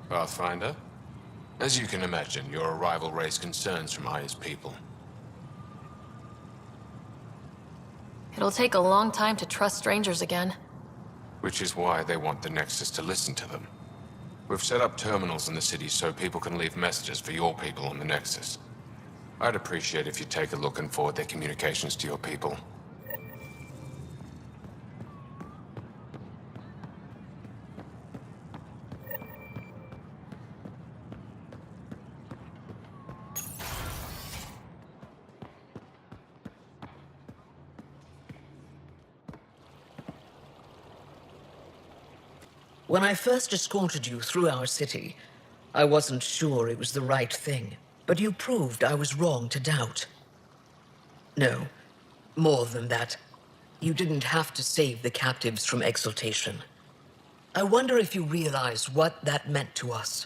Pathfinder? As you can imagine, your arrival raised concerns from Aya's people. It'll take a long time to trust strangers again. Which is why they want the Nexus to listen to them. We've set up terminals in the city so people can leave messages for your people on the Nexus. I'd appreciate if you take a look and forward their communications to your people. When I first escorted you through our city, I wasn't sure it was the right thing, but you proved I was wrong to doubt. No, more than that. You didn't have to save the captives from exaltation. I wonder if you realize what that meant to us.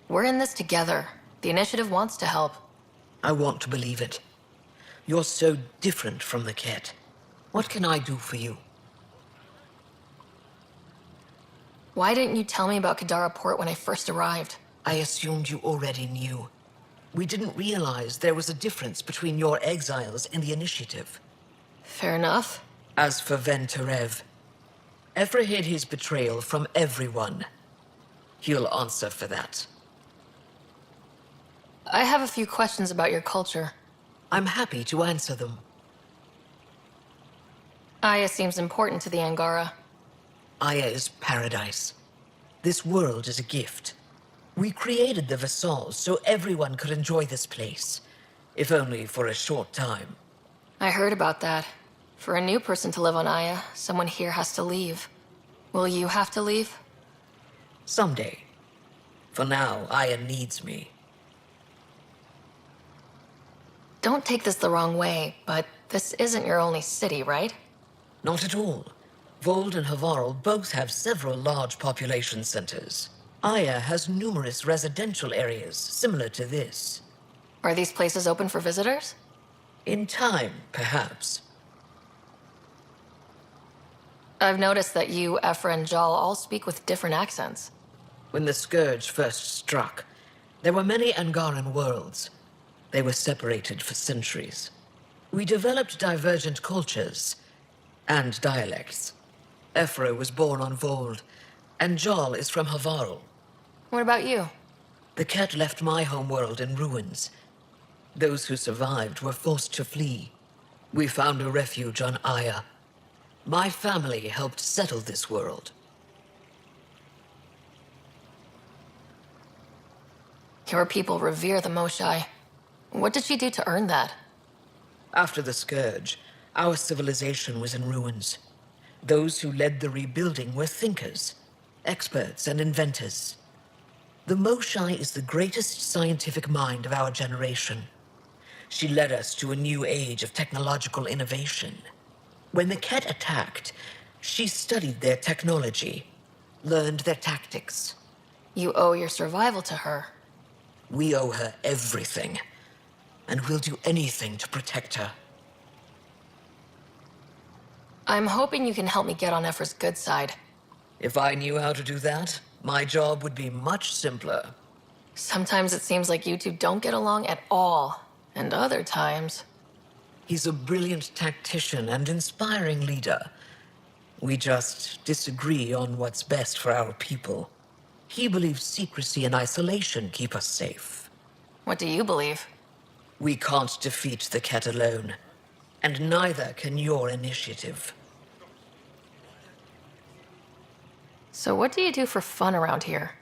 We're in this together. The initiative wants to help. I want to believe it. You're so different from the Ket. What can I do for you? Why didn't you tell me about Kadara Port when I first arrived? I assumed you already knew. We didn't realize there was a difference between your exiles and the initiative. Fair enough. As for Venterev, Ephra hid his betrayal from everyone. He'll answer for that. I have a few questions about your culture. I'm happy to answer them. Aya seems important to the Angara. Aya is paradise. This world is a gift. We created the Vassals so everyone could enjoy this place, if only for a short time. I heard about that. For a new person to live on Aya, someone here has to leave. Will you have to leave? Someday. For now, Aya needs me. Don't take this the wrong way, but this isn't your only city, right? Not at all. Vold and Havarl both have several large population centers. Aya has numerous residential areas similar to this. Are these places open for visitors? In time, perhaps. I've noticed that you, Ephra, and Jal all speak with different accents. When the Scourge first struck, there were many Angaran worlds. They were separated for centuries. We developed divergent cultures and dialects. Ephra was born on Vold, and Jal is from Havarl. What about you? The Ket left my homeworld in ruins. Those who survived were forced to flee. We found a refuge on Aya. My family helped settle this world. Your people revere the Moshai. What did she do to earn that? After the Scourge, our civilization was in ruins. Those who led the rebuilding were thinkers, experts, and inventors. The Moshai is the greatest scientific mind of our generation. She led us to a new age of technological innovation. When the Ket attacked, she studied their technology, learned their tactics. You owe your survival to her. We owe her everything, and we'll do anything to protect her. I'm hoping you can help me get on Ephra's good side. If I knew how to do that, my job would be much simpler. Sometimes it seems like you two don't get along at all, and other times... He's a brilliant tactician and inspiring leader. We just disagree on what's best for our people. He believes secrecy and isolation keep us safe. What do you believe? We can't defeat the Ket alone, and neither can your initiative. So what do you do for fun around here?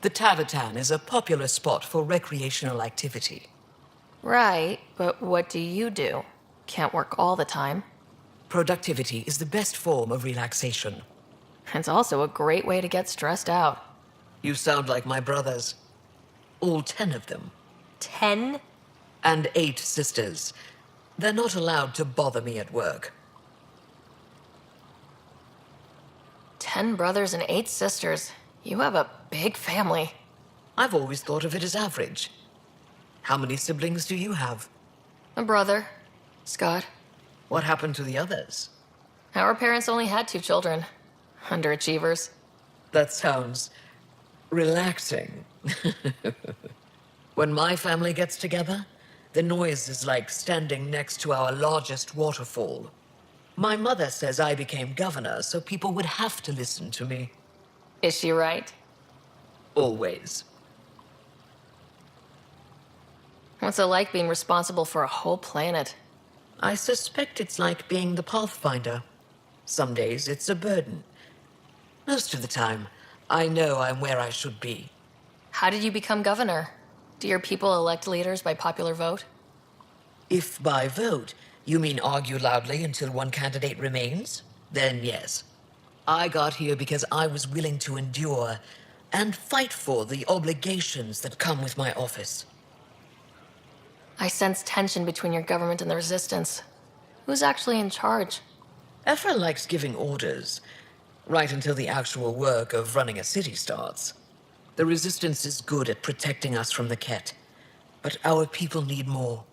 The Tavatan is a popular spot for recreational activity. Right, but what do you do? Can't work all the time. Productivity is the best form of relaxation. It's also a great way to get stressed out. You sound like my brothers. All 10 of them. 10? And 8 sisters. They're not allowed to bother me at work. 10 brothers and 8 sisters. You have a big family. I've always thought of it as average. How many siblings do you have? A brother, Scott. What happened to the others? Our parents only had 2 children. Underachievers. That sounds Relaxing. When my family gets together, the noise is like standing next to our largest waterfall. My mother says I became governor so people would have to listen to me. Is she right? Always. What's it like being responsible for a whole planet? I suspect it's like being the Pathfinder. Some days it's a burden. Most of the time, I know I'm where I should be. How did you become governor? Do your people elect leaders by popular vote? If by vote you mean argue loudly until one candidate remains, then yes. I got here because I was willing to endure and fight for the obligations that come with my office. I sense tension between your government and the Resistance. Who's actually in charge? Ephra likes giving orders, right until the actual work of running a city starts. The Resistance is good at protecting us from the Ket, but our people need more.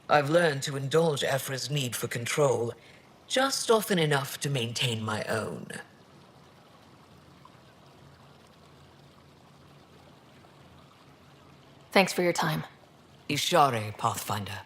I've learned to indulge Ephra's need for control, just often enough to maintain my own. Thanks for your time. Ishare, Pathfinder.